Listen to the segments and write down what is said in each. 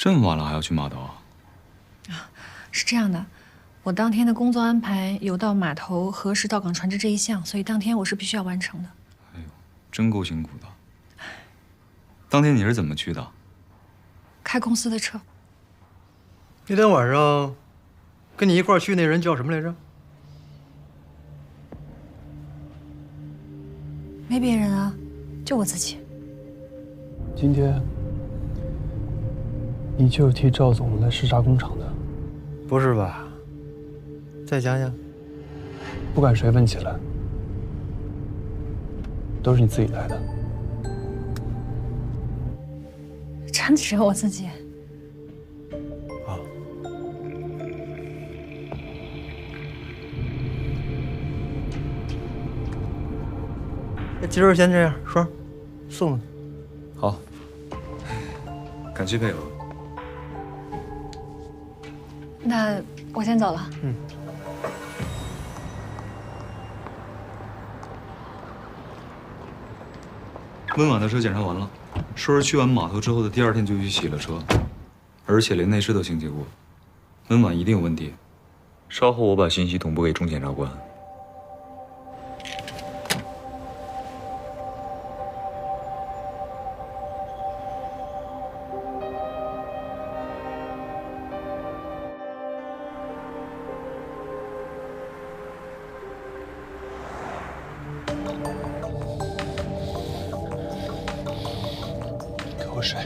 这么晚了还要去码头啊？是这样的，我当天的工作安排有到码头核实到港船只这一项，所以当天我是必须要完成的。哎呦，真够辛苦的。当天你是怎么去的？开公司的车。那天晚上跟你一块儿去那人叫什么来着？没别人啊，就我自己。今天你就是替赵总来视察工厂的？不是吧？再讲讲。不管谁问起来，都是你自己来的。真的只有我自己。啊。那今儿先这样，双，送了。好，感谢配合。那我先走了。嗯。温婉的车检查完了，说是去完码头之后的第2天就去洗了车，而且连内饰都清洁过。温婉一定有问题，稍后我把信息同步给钟检察官。给我水。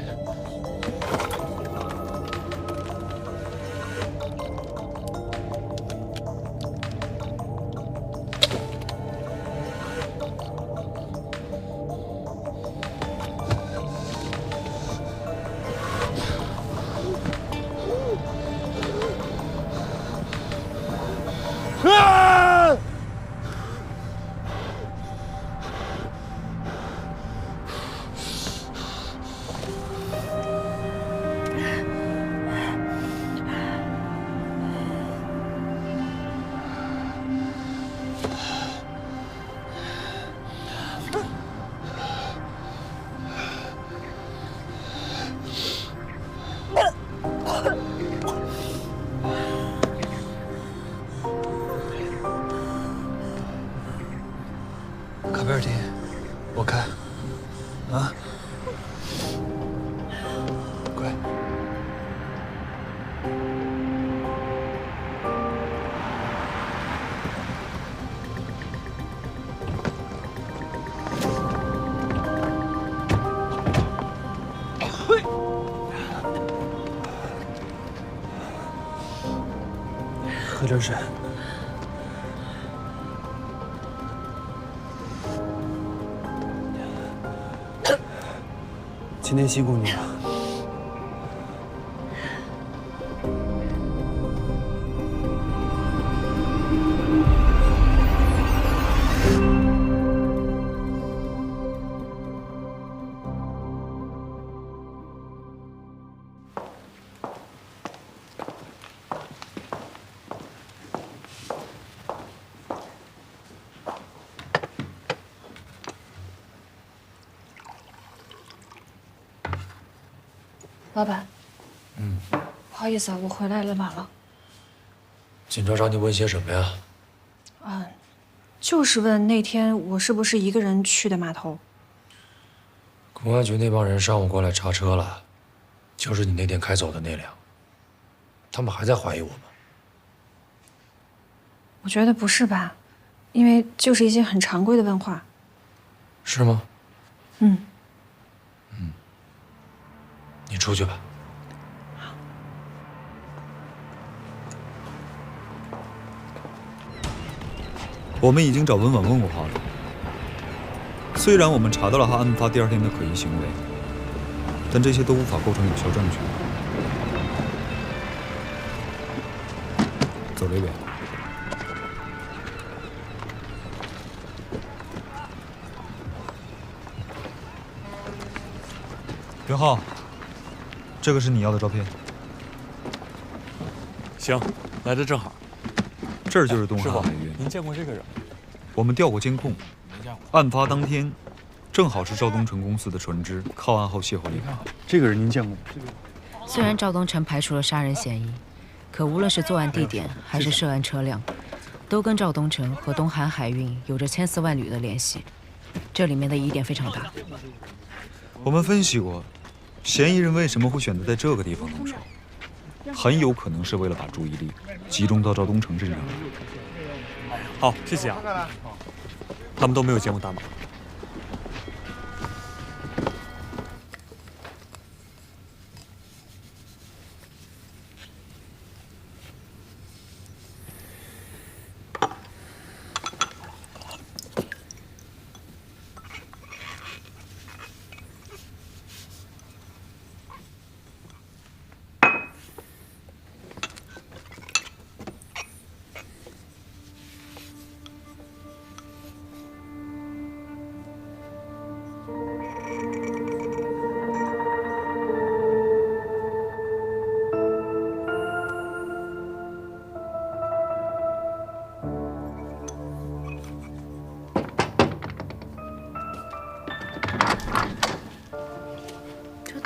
卡贝尔汀，我开。啊，乖。喝点水。今天辛苦你了。老板，不好意思啊，我回来了晚了。警察找你问些什么呀？就是问那天我是不是一个人去的码头。公安局那帮人上午过来查车了，就是你那天开走的那辆。他们还在怀疑我吗？我觉得不是吧，因为就是一些很常规的问话。是吗？嗯。你出去吧。我们已经找温婉问过话了，虽然我们查到了他案发第2天的可疑行为，但这些都无法构成有效证据。走这边。袁浩，这个是你要的照片。行，来的正好。这儿就是东师傅海海域。您见过这个人？我们调过监控，没见过。案发当天，正好是赵东成公司的船只靠岸后卸货离开。这个人您见过吗？虽然赵东成排除了杀人嫌疑，可无论是作案地点还是涉案车辆，都跟赵东成和东韩海运有着千丝万缕的联系，这里面的疑点非常大。我们分析过，嫌疑人为什么会选择在这个地方动手，很有可能是为了把注意力集中到赵东成身上。好，谢谢啊。他们都没有见过大马。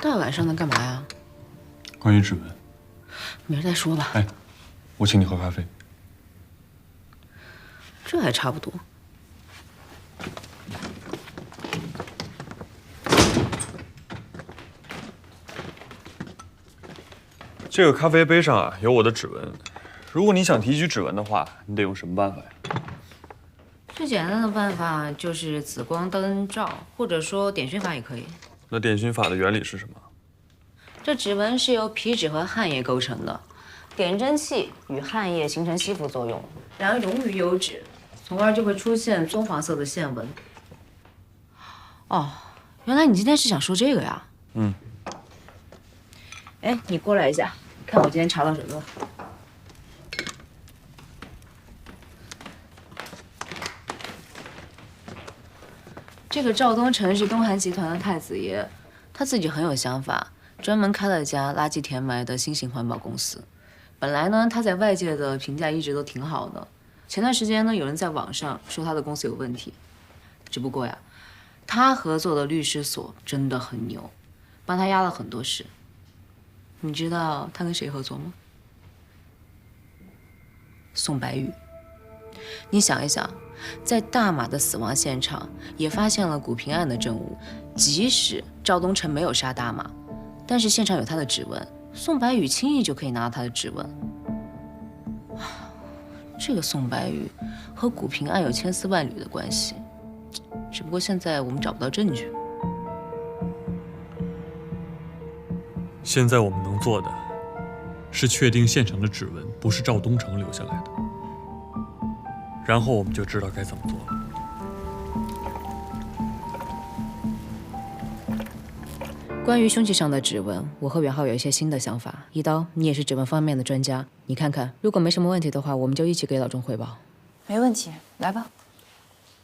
大晚上的干嘛呀？关于指纹，明儿再说吧。哎，我请你喝咖啡。这还差不多。这个咖啡杯上啊有我的指纹，如果你想提取指纹的话，你得用什么办法呀？最简单的办法就是紫光灯照，或者说点熏法也可以。那点熏法的原理是什么？这指纹是由皮脂和汗液构成的，点针器与汗液形成吸附作用，然后溶于油脂，从而就会出现棕黄色的线纹。哦，原来你今天是想说这个呀？嗯。哎，你过来一下，看我今天查到什么了。这个赵东成是东韩集团的太子爷，他自己很有想法，专门开了家垃圾填埋的新型环保公司。本来呢，他在外界的评价一直都挺好的。前段时间呢，有人在网上说他的公司有问题，只不过呀，他合作的律师所真的很牛，帮他压了很多事。你知道他跟谁合作吗？宋白宇。你想一想，在大马的死亡现场也发现了古平案的证物，即使赵东成没有杀大马，但是现场有他的指纹，宋白宇轻易就可以拿到他的指纹。这个宋白宇和古平案有千丝万缕的关系，只不过现在我们找不到证据。现在我们能做的，是确定现场的指纹不是赵东成留下来的，然后我们就知道该怎么做了。关于凶器上的指纹，我和袁浩有一些新的想法。一刀，你也是指纹方面的专家，你看看，如果没什么问题的话，我们就一起给老钟汇报。没问题，来吧。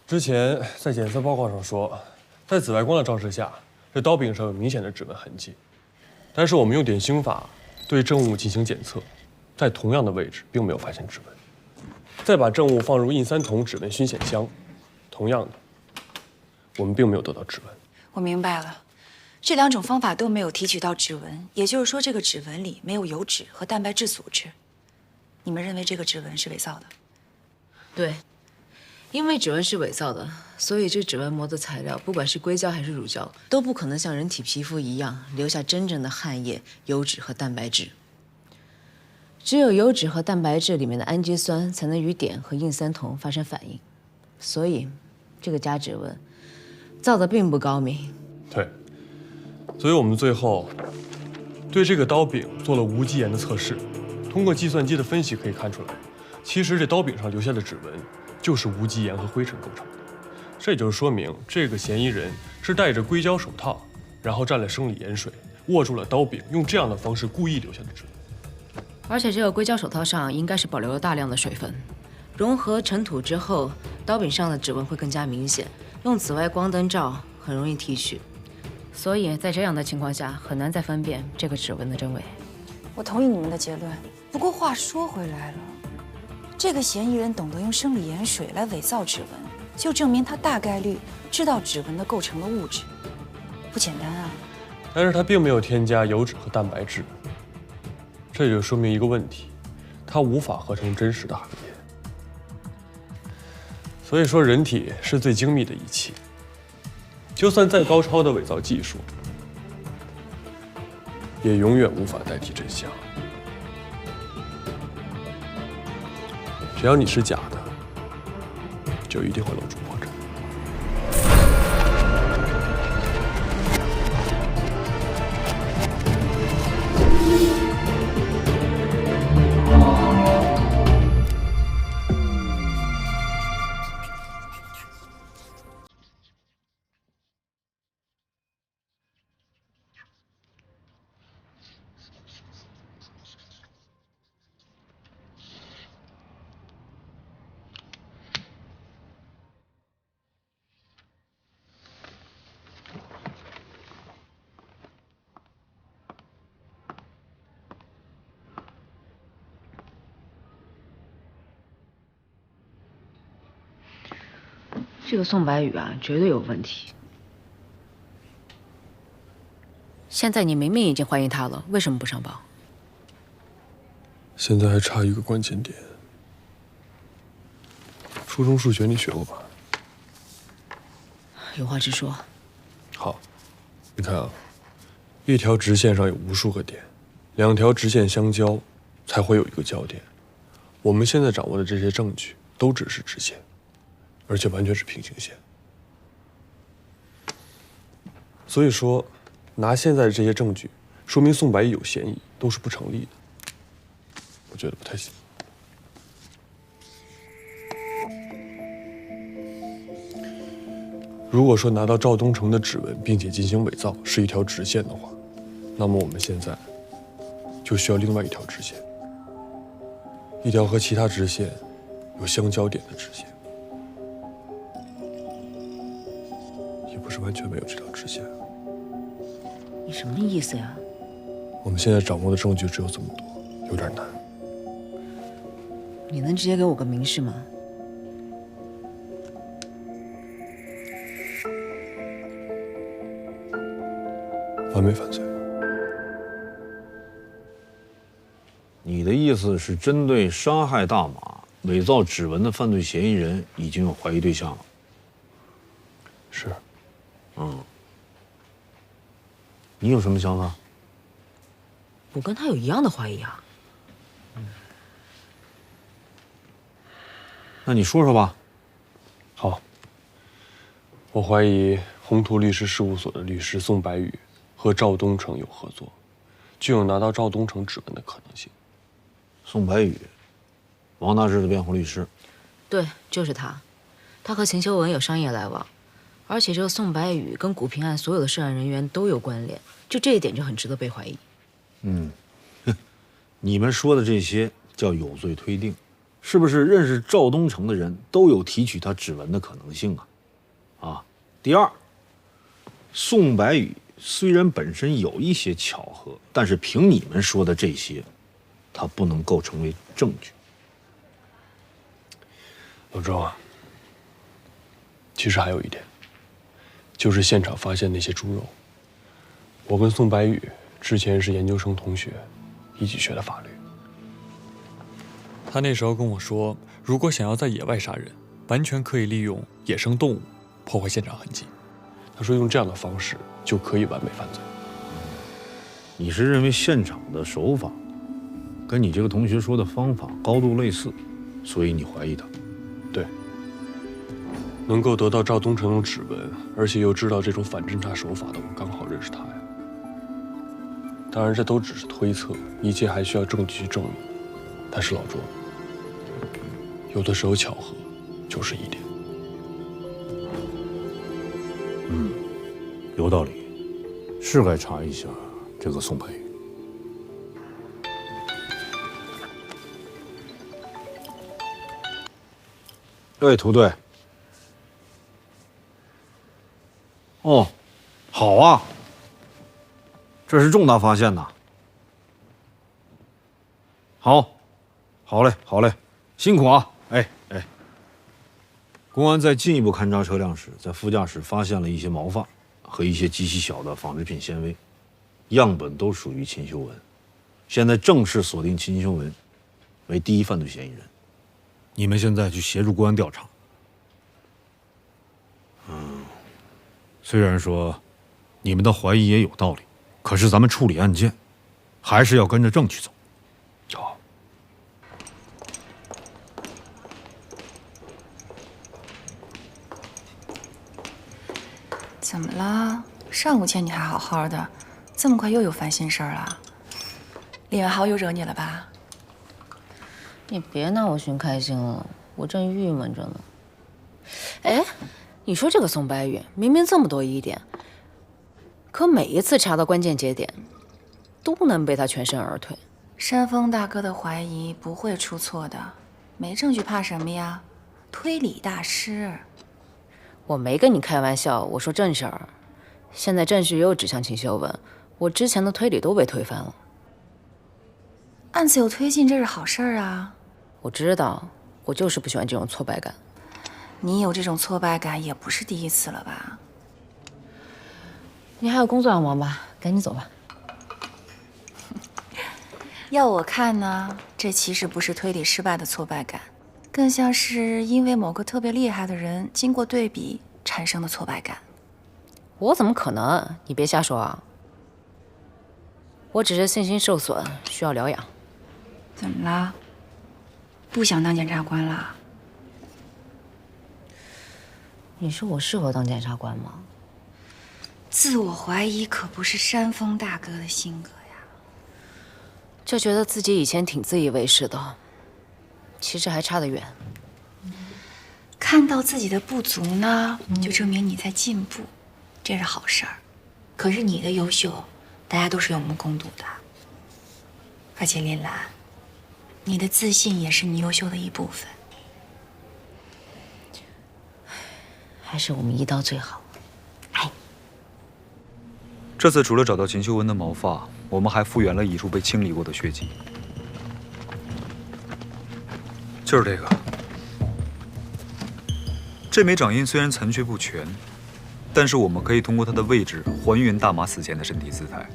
之前在检测报告上说，在紫外光的照射下，这刀柄上有明显的指纹痕迹。但是我们用点熏法对证物进行检测，在同样的位置并没有发现指纹。再把证物放入印三铜指纹熏显箱，同样的，我们并没有得到指纹。我明白了，这两种方法都没有提取到指纹，也就是说这个指纹里没有油脂和蛋白质组织。你们认为这个指纹是伪造的？对，因为指纹是伪造的，所以这指纹膜的材料，不管是硅胶还是乳胶，都不可能像人体皮肤一样留下真正的汗液、油脂和蛋白质。只有油脂和蛋白质里面的氨基酸才能与碘和印三铜发生反应，所以这个假指纹造的并不高明。对，所以我们最后对这个刀柄做了无机盐的测试，通过计算机的分析可以看出来，其实这刀柄上留下的指纹就是无机盐和灰尘构成的。这也就是说明这个嫌疑人是戴着硅胶手套，然后蘸了生理盐水，握住了刀柄，用这样的方式故意留下的指纹。而且这个硅胶手套上应该是保留了大量的水分，融合尘土之后，刀柄上的指纹会更加明显，用紫外光灯照很容易提取，所以在这样的情况下很难再分辨这个指纹的真伪。我同意你们的结论，不过话说回来了，这个嫌疑人懂得用生理盐水来伪造指纹，就证明他大概率知道指纹的构成的物质，不简单啊。但是它并没有添加油脂和蛋白质，这就说明一个问题，它无法合成真实的含盐。所以说，人体是最精密的仪器，就算再高超的伪造技术，也永远无法代替真相。只要你是假的，就一定会露出破绽。这个宋白宇啊，绝对有问题。现在你明明已经怀疑他了，为什么不上报？现在还差一个关键点。初中数学你学过吧？有话直说。好，你看啊，一条直线上有无数个点，2条直线相交，才会有一个交点。我们现在掌握的这些证据都只是直线，而且完全是平行线。所以说，拿现在的这些证据，说明宋白宇有嫌疑，都是不成立的。我觉得不太行。如果说拿到赵东成的指纹，并且进行伪造是一条直线的话，那么我们现在就需要另外一条直线，一条和其他直线有相交点的直线，也不是完全没有这条直线。你什么意思呀？我们现在掌握的证据只有这么多，有点难。你能直接给我个明示吗？完美犯罪。你的意思是，针对伤害大马、伪造指纹的犯罪嫌疑人已经有怀疑对象了？是。你有什么想法？我跟他有一样的怀疑啊。那你说说吧。好，我怀疑宏图律师事务所的律师宋白宇和赵东成有合作，具有拿到赵东成指纹的可能性。宋白宇，王大治的辩护律师。对，就是他。他和秦修文有商业来往，而且这个宋白宇跟古平案所有的涉案人员都有关联，就这一点就很值得被怀疑。你们说的这些叫有罪推定，是不是认识赵东成的人都有提取他指纹的可能性啊？第二，宋白宇虽然本身有一些巧合，但是凭你们说的这些，他不能构成为证据。老周啊，其实还有一点，就是现场发现那些猪肉。我跟宋白宇之前是研究生同学，一起学的法律。他那时候跟我说，如果想要在野外杀人，完全可以利用野生动物破坏现场痕迹。他说用这样的方式就可以完美犯罪。你是认为现场的手法跟你这个同学说的方法高度类似，所以你怀疑他？对。能够得到赵东成的指纹，而且又知道这种反侦查手法的，我刚好认识他呀。当然，这都只是推测，一切还需要证据去证明。但是老周，有的时候巧合就是一点。有道理，是该查一下这个宋白宇。对，涂队。哦，好啊，这是重大发现呐。好嘞，辛苦啊！哎，公安在进一步勘查车辆时，在副驾驶发现了一些毛发和一些极其小的纺织品纤维，样本都属于秦修文，现在正式锁定秦修文为第一犯罪嫌疑人。你们现在去协助公安调查。虽然说你们的怀疑也有道理，可是咱们处理案件还是要跟着证据走。好。怎么了？上午见你还好好的，这么快又有烦心事儿了？李元豪又惹你了吧？你别拿我寻开心了，我正郁闷着呢。哎，你说这个宋白宇明明这么多疑点，可每一次查到关键节点，都能被他全身而退。山峰大哥的怀疑不会出错的，没证据怕什么呀？推理大师。我没跟你开玩笑，我说正事儿。现在证据又指向秦修文，我之前的推理都被推翻了。案子有推进，这是好事儿啊。我知道，我就是不喜欢这种挫败感。你有这种挫败感也不是第一次了吧？你还有工作要忙吧？赶紧走吧。要我看呢，这其实不是推理失败的挫败感，更像是因为某个特别厉害的人经过对比产生的挫败感。我怎么可能？你别瞎说啊！我只是信心受损，需要疗养。怎么了？不想当检察官了？你说我适合当检察官吗？自我怀疑可不是山峰大哥的性格呀。就觉得自己以前挺自以为是的，其实还差得远。看到自己的不足呢，就证明你在进步，这是好事儿。可是你的优秀，大家都是有目共睹的。而且林兰，你的自信也是你优秀的一部分。还是我们一刀最好。这次除了找到秦修文的毛发，我们还复原了乙处被清理过的血迹，就是这个。这枚掌印虽然残缺不全，但是我们可以通过它的位置还原大马死前的身体姿态。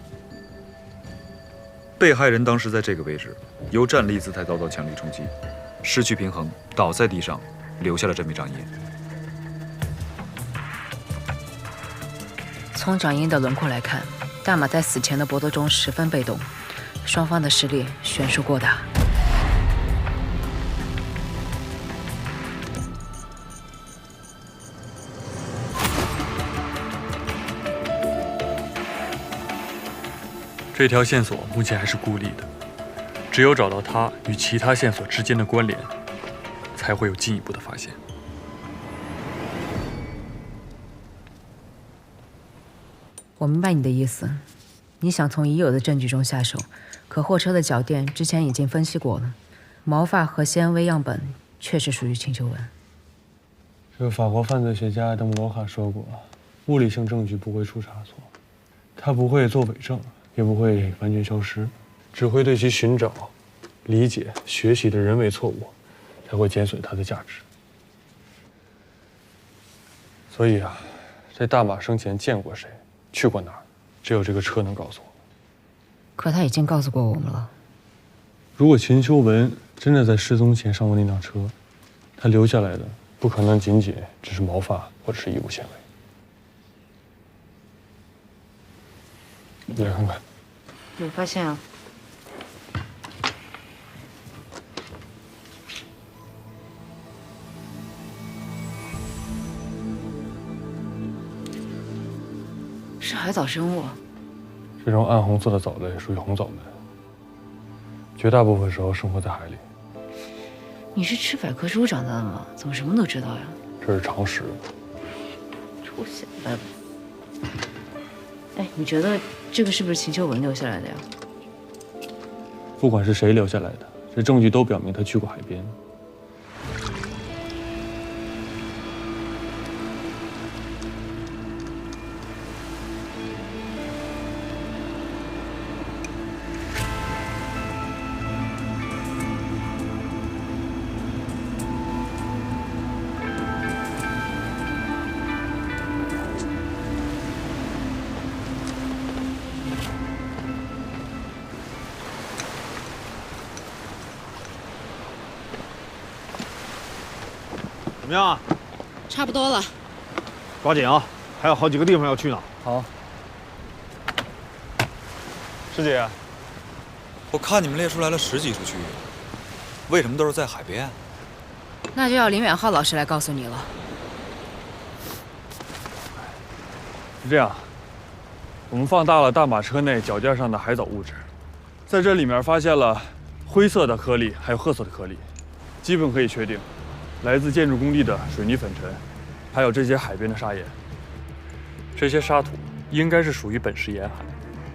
被害人当时在这个位置，由站立姿态遭到强力冲击，失去平衡，倒在地上，留下了这枚掌印。从掌印的轮廓来看，大马在死前的搏斗中十分被动，双方的实力悬殊过大。这条线索目前还是孤立的，只有找到它与其他线索之间的关联，才会有进一步的发现。我明白你的意思，你想从已有的证据中下手，可货车的脚垫之前已经分析过了，毛发和纤维样本确实属于秦修文。这个法国犯罪学家爱德蒙·罗卡说过，物理性证据不会出差错，他不会做伪证，也不会完全消失，只会对其寻找、理解、学习的人为错误，才会减损它的价值。所以啊，这大马生前见过谁？去过哪儿？只有这个车能告诉我。可他已经告诉过我们了。如果秦修文真的在失踪前上过那辆车，他留下来的不可能仅仅只是毛发或者是衣物纤维。你来看看。有发现啊？是海藻生物。这种暗红色的藻类属于红藻门，绝大部分时候生活在海里。你是吃百科书长大的吗？怎么什么都知道呀？这是常识。出血了。哎，你觉得这个是不是秦修文留下来的呀？不管是谁留下来的，这证据都表明他去过海边。么样啊？差不多了。抓紧啊！还有好几个地方要去呢。好。师姐，我看你们列出来了10几处区域，为什么都是在海边？那就要林远浩老师来告诉你了。是这样，我们放大了大马车内脚架上的海藻物质，在这里面发现了灰色的颗粒，还有褐色的颗粒，基本可以确定，来自建筑工地的水泥粉尘，还有这些海边的砂岩。这些沙土应该是属于本市沿海，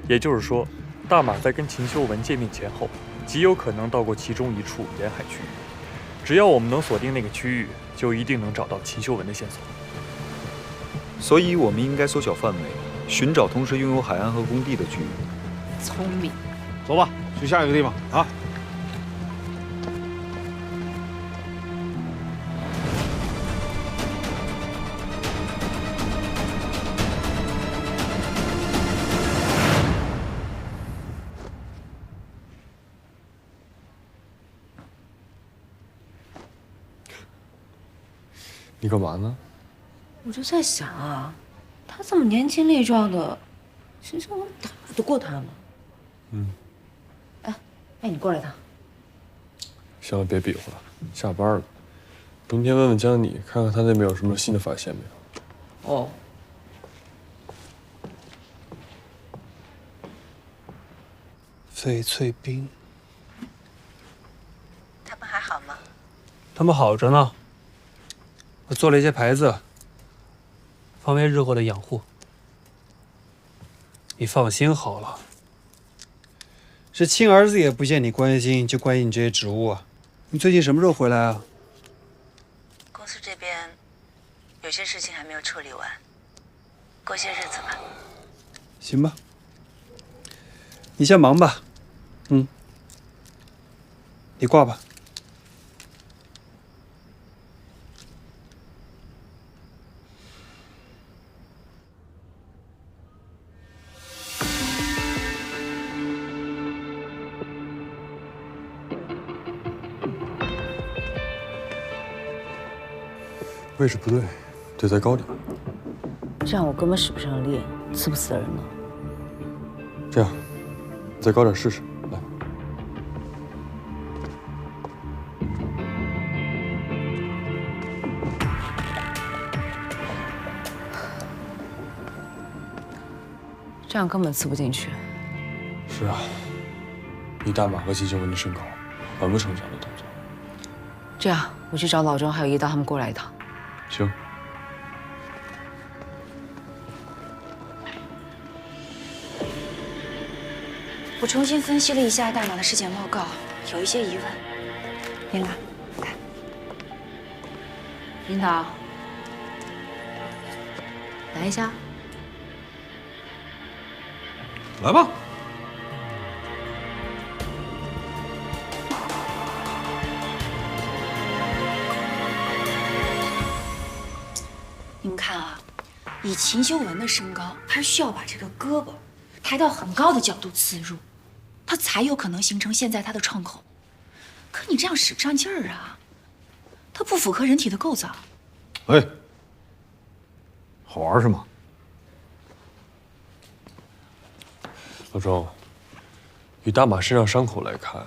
也就是说，大马在跟秦修文见面前后，极有可能到过其中一处沿海区域。只要我们能锁定那个区域，就一定能找到秦修文的线索。所以，我们应该缩小范围，寻找同时拥有海岸和工地的区域。聪明。走吧，去下一个地方啊！你干嘛呢？我就在想啊，他这么年轻力壮的，秦修文打得过他吗？哎，你过来一趟。行了，别比划了，下班了。明天问问江妮，看看他那边有什么新的发现没有。哦。翡翠冰，他们还好吗？他们好着呢。我做了一些牌子，方便日后的养护。你放心好了。这亲儿子也不见你关心，就关心你这些植物啊。你最近什么时候回来啊？公司这边有些事情还没有处理完，过些日子吧。行吧，你先忙吧。你挂吧。位置不对，得再高点。这样我根本使不上力，刺不死人了。这样，你再高点试试。来，这样根本刺不进去。是啊，以大马和秦修文的身高，完不成这样的动作。这样，我去找老钟还有一刀他们过来一趟。行。我重新分析了一下大马的尸检报告，有一些疑问。琳达，看。领导，来一下。来吧。你们看啊，以秦修文的身高，他是需要把这个胳膊抬到很高的角度刺入，他才有可能形成现在他的创口。可你这样使不上劲儿啊，它不符合人体的构造。哎，好玩是吗？老钟，以大马身上伤口来看，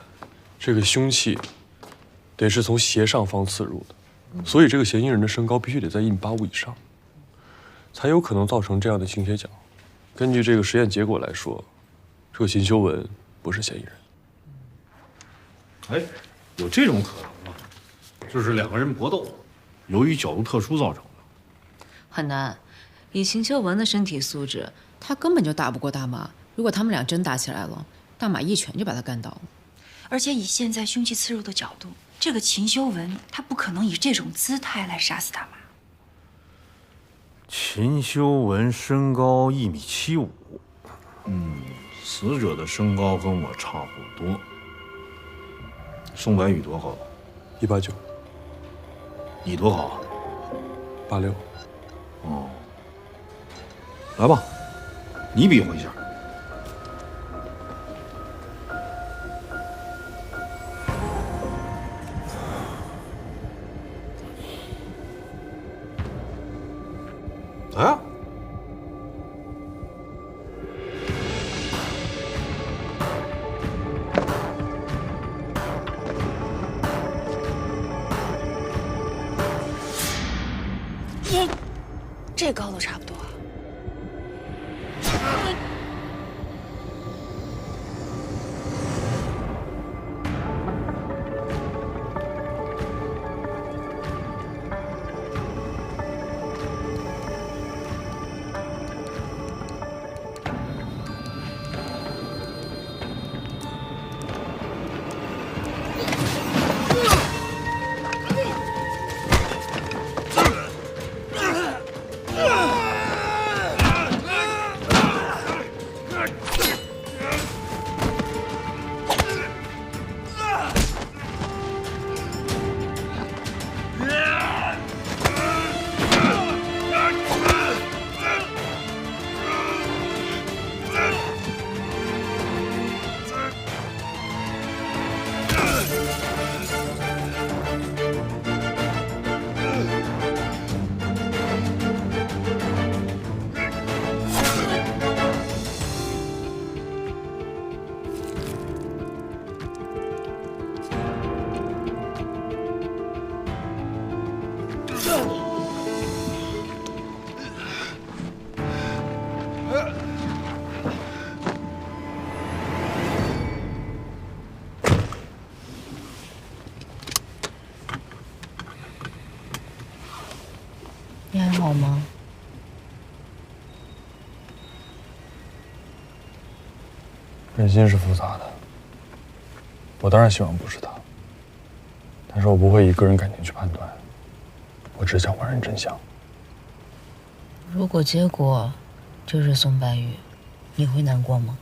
这个凶器得是从斜上方刺入的，所以这个嫌疑人的身高必须得在1.85米以上，才有可能造成这样的倾斜角。根据这个实验结果来说，这个秦修文不是嫌疑人。哎，有这种可能吗？就是两个人搏斗，由于角度特殊造成的。很难，以秦修文的身体素质，他根本就打不过大马。如果他们俩真打起来了，大马一拳就把他干倒了。而且以现在凶器刺入的角度，这个秦修文他不可能以这种姿态来杀死大马。秦修文身高1.75米，死者的身高跟我差不多。宋白宇多高？189。你多高？86。哦，来吧，你比划一下。啊？这高度差不多。你还好吗？人心是复杂的，我当然希望不是他，但是我不会以个人感情去判断，我只想还原真相。如果结果就是宋白羽，你会难过吗？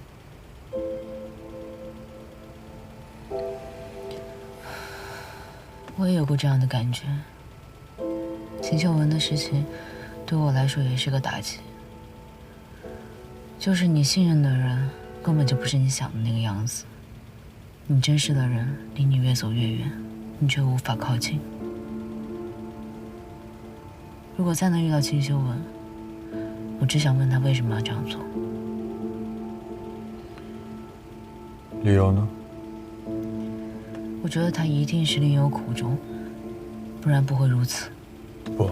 我也有过这样的感觉。秦秀文的事情对我来说也是个打击，就是你信任的人根本就不是你想的那个样子，你珍视的人离你越走越远，你却无法靠近。如果再能遇到秦秀文，我只想问他为什么要这样做。理由呢？我觉得他一定是另有苦衷，不然不会如此。不，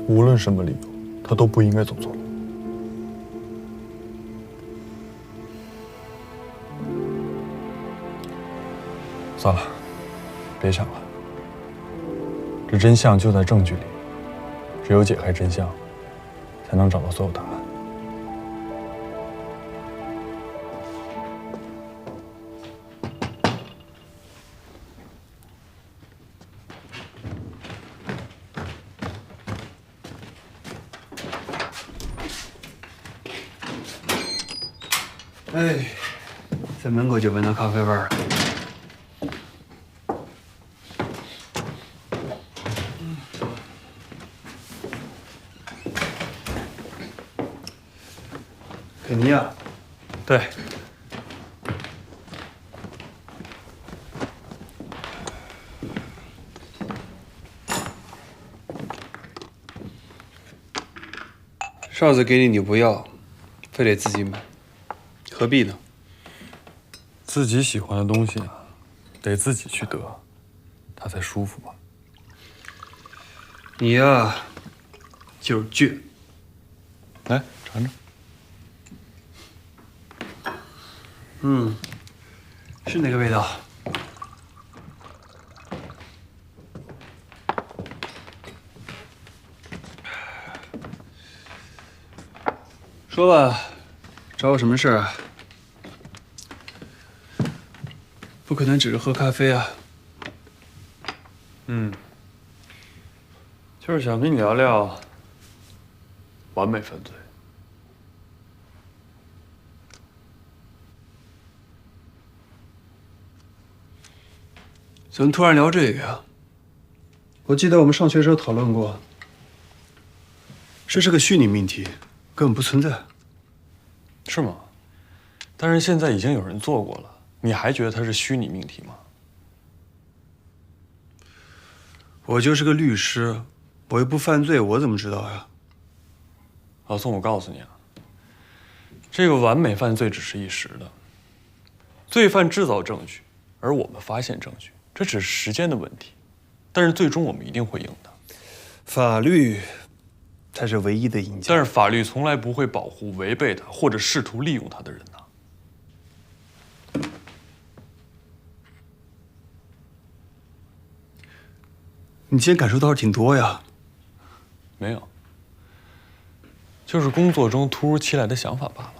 无论什么理由，他都不应该走错路。算了，别想了。这真相就在证据里，只有解开真相，才能找到所有答案。哎，在门口就闻到咖啡味儿了。肯尼亚，对，上次给你不要，非得自己买，何必呢？自己喜欢的东西啊，得自己去得，它才舒服嘛。你呀，就是倔。来尝尝。嗯，是那个味道。说吧，找我什么事儿啊？不可能只是喝咖啡啊。就是想跟你聊聊完美犯罪。怎么突然聊这个呀？我记得我们上学时候讨论过，这是个虚拟命题，根本不存在。是吗？但是现在已经有人做过了，你还觉得它是虚拟命题吗？我就是个律师，我又不犯罪，我怎么知道呀？老宋，我告诉你啊，这个完美犯罪只是一时的，罪犯制造证据，而我们发现证据，这只是时间的问题。但是最终我们一定会赢的。法律才是唯一的赢家。但是法律从来不会保护违背它或者试图利用它的人呐。你今天感受倒是挺多呀。没有，就是工作中突如其来的想法罢了。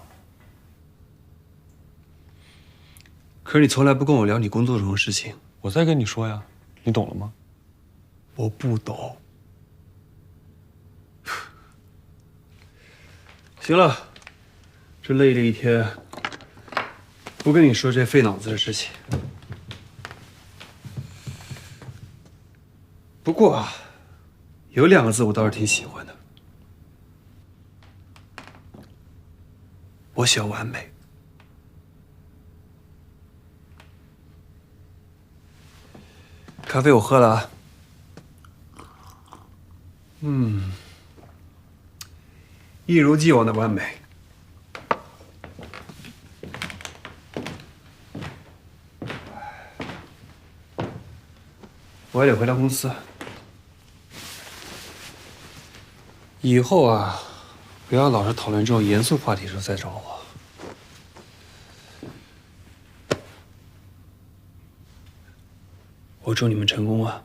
可是你从来不跟我聊你工作中的事情。我在跟你说呀，你懂了吗？我不懂。行了，这累了一天，不跟你说这费脑子的事情。不过啊，有2个字我倒是挺喜欢的，我喜欢完美。咖啡我喝了啊。一如既往的完美。我还得回到公司。以后啊，不要老是讨论这种严肃话题的时候再找我。我祝你们成功啊！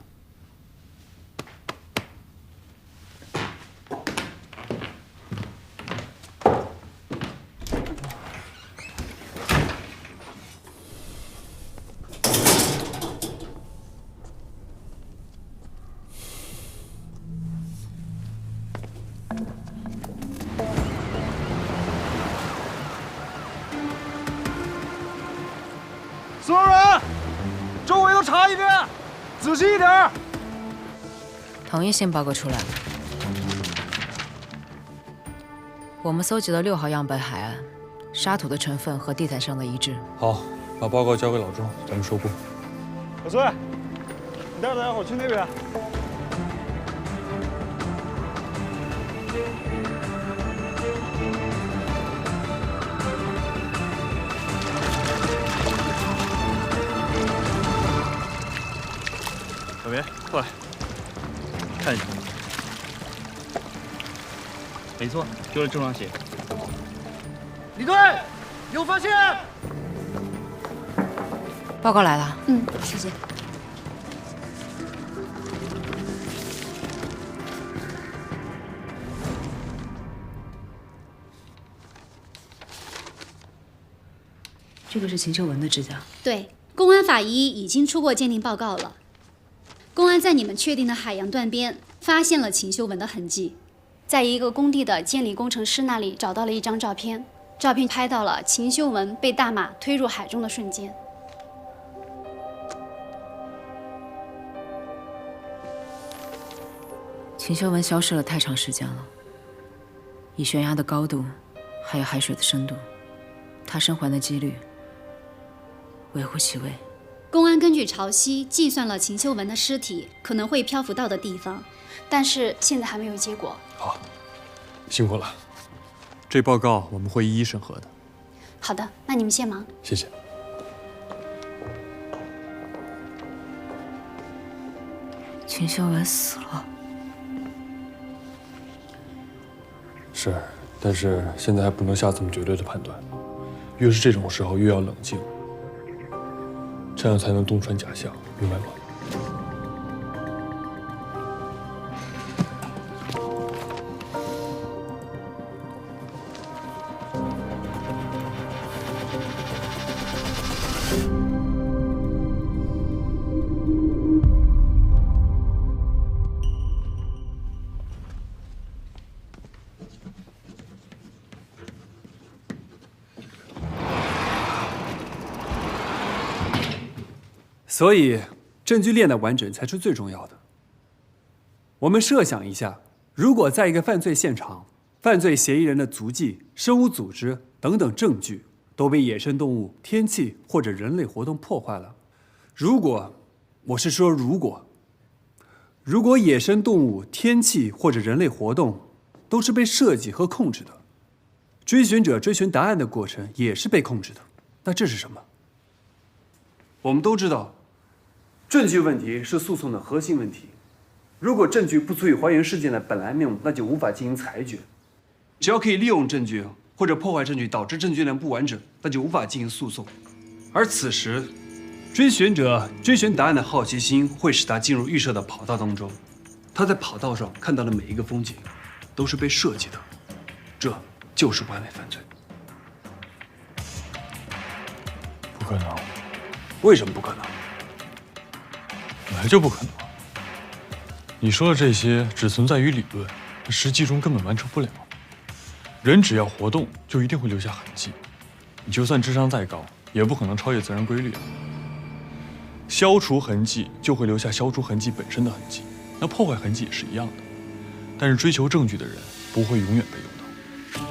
所有人，周围都查一遍，仔细一点。同一性报告出来了，我们搜集了6号样本海岸，沙土的成分和地毯上的一致。好，把报告交给老钟，咱们收工。小崔，你带着大家伙去那边。小明，过来，看一下。没错，就是这双鞋。李队，有发现？报告来了。谢谢。这个是秦秀文的指甲。对，公安法医已经出过鉴定报告了。公安在你们确定的海洋断边发现了秦秀文的痕迹，在一个工地的监理工程师那里找到了一张照片，照片拍到了秦秀文被大马推入海中的瞬间。秦秀文消失了太长时间了，以悬崖的高度，还有海水的深度，她生还的几率微乎其微。公安根据潮汐计算了秦秀文的尸体可能会漂浮到的地方，但是现在还没有结果。好，辛苦了。这报告我们会一一审核的。好的，那你们先忙。谢谢。秦秀文死了。是，但是现在还不能下这么绝对的判断。越是这种时候，越要冷静，这样才能洞穿假象，明白吗？所以，证据链的完整才是最重要的。我们设想一下，如果在一个犯罪现场，犯罪嫌疑人的足迹、生物组织等等证据都被野生动物、天气或者人类活动破坏了，如果野生动物、天气或者人类活动都是被设计和控制的，追寻者追寻答案的过程也是被控制的。那这是什么？我们都知道，证据问题是诉讼的核心问题。如果证据不足以还原事件的本来面目，那就无法进行裁决。只要可以利用证据或者破坏证据导致证据链不完整，那就无法进行诉讼。而此时，追寻者追寻答案的好奇心会使他进入预设的跑道当中。他在跑道上看到的每一个风景，都是被设计的，这就是完美犯罪。不可能。为什么不可能？本来就不可能。你说的这些只存在于理论，实际中根本完成不了。人只要活动，就一定会留下痕迹。你就算智商再高，也不可能超越自然规律。消除痕迹，就会留下消除痕迹本身的痕迹。那破坏痕迹也是一样的。但是追求证据的人，不会永远被诱导。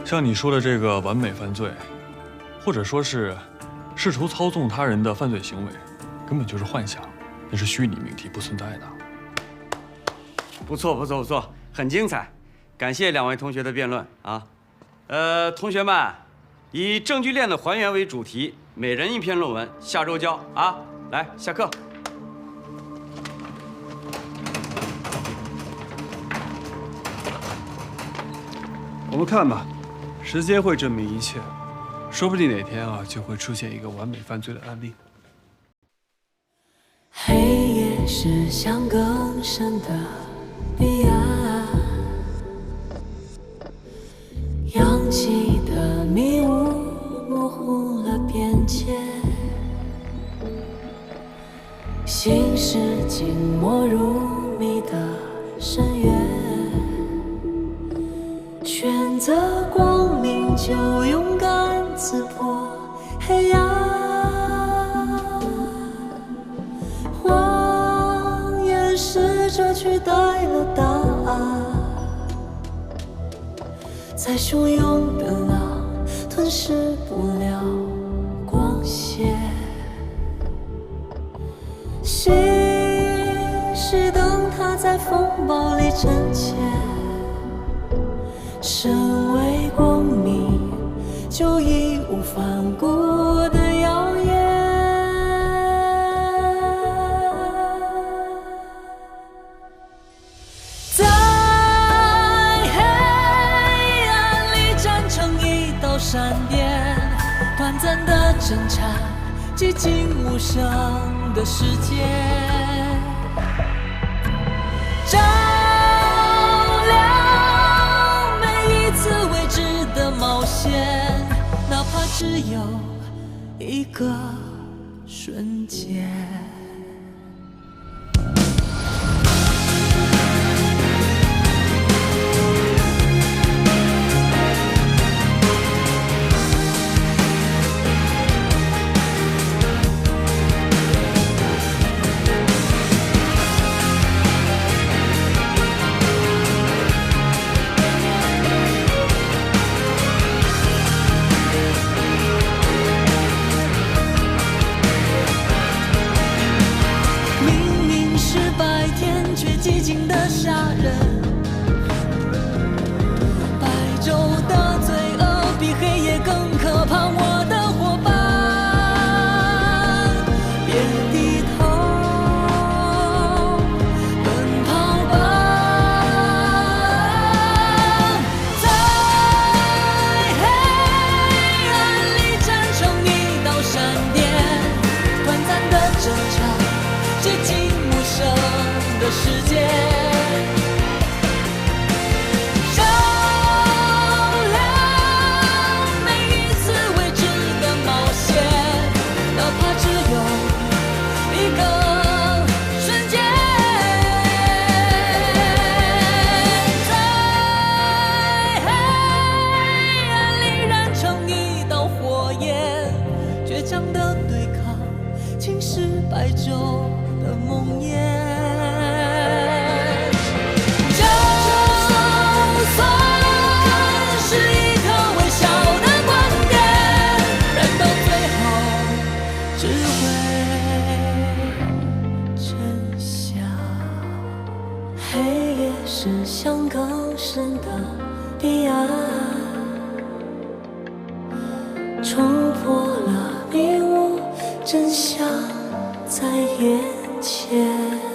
像你说的这个完美犯罪，或者说是试图操纵他人的犯罪行为，根本就是幻想，那是虚拟命题，不存在的。不错，不错，不错，很精彩，感谢两位同学的辩论啊。同学们，以证据链的还原为主题，每人一篇论文，下周交啊。来，下课。我们看吧，时间会证明一切，说不定哪天就会出现一个完美犯罪的案例。黑夜是向更深的彼岸，扬起的迷雾模糊了边界，心事静默如谜的深渊，选择光明就勇敢刺破黑暗，谎言试着取代了答案，再汹涌的浪吞噬不了光线，心是灯塔在风暴里沉潜，身为光明就义无反顾的耀眼，在黑暗里站成一道闪电，短暂的挣扎，寂静无声的世界，照亮每一次未知的冒险，哪怕只有一个瞬间。更深的彼岸，冲破了迷雾，真相在眼前。